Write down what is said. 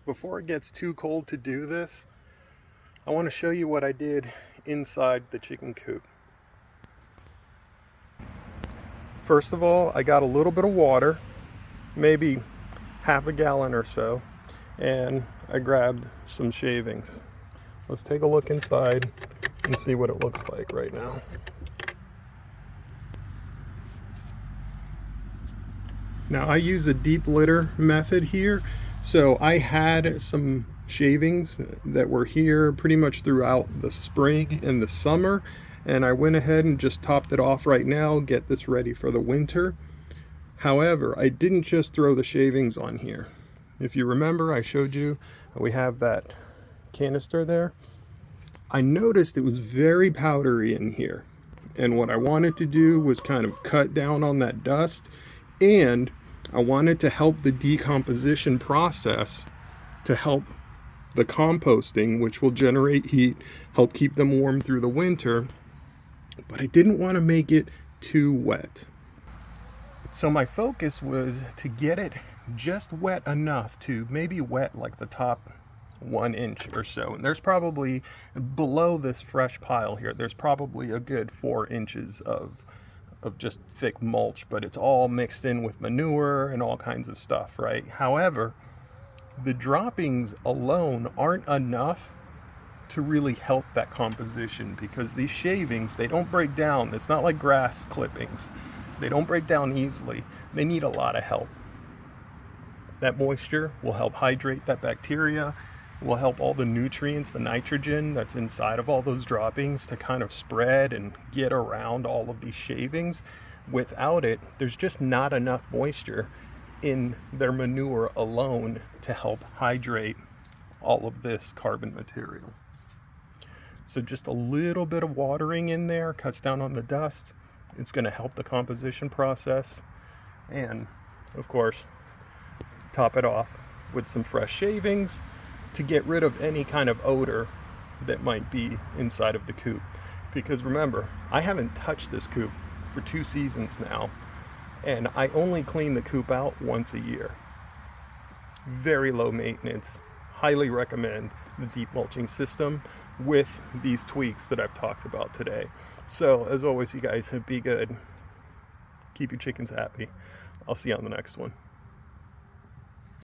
before it gets too cold to do this, I want to show you what I did inside the chicken coop. First of all, I got a little bit of water, maybe half a gallon or so, and I grabbed some shavings. Let's take a look inside and see what it looks like right now. Now I use a deep litter method here, so I had some shavings that were here pretty much throughout the spring and the summer, and I went ahead and just topped it off right now, get this ready for the winter. However, I didn't just throw the shavings on here. If you remember, I showed you we have that canister there. I noticed it was very powdery in here, and what I wanted to do was kind of cut down on that dust, and I wanted to help the decomposition process to help the composting, which will generate heat, help keep them warm through the winter, but I didn't want to make it too wet. So my focus was to get it just wet enough to maybe wet like the top 1 inch or so. And there's probably, below this fresh pile here, there's probably a good 4 inches of just thick mulch, but it's all mixed in with manure and all kinds of stuff, right? However, the droppings alone aren't enough to really help that composition, because these shavings, they don't break down. It's not like grass clippings. They don't break down easily. They need a lot of help. That moisture will help hydrate that bacteria, will help all the nutrients, the nitrogen that's inside of all those droppings to kind of spread and get around all of these shavings. Without it, there's just not enough moisture in their manure alone to help hydrate all of this carbon material. So just a little bit of watering in there cuts down on the dust. It's going to help the composition process, and of course top it off with some fresh shavings to get rid of any kind of odor that might be inside of the coop. Because remember, I haven't touched this coop for 2 seasons now, and I only clean the coop out once a year. Very low maintenance. Highly recommend the deep mulching system with these tweaks that I've talked about today. So as always, you guys, be good. Keep your chickens happy. I'll see you on the next one.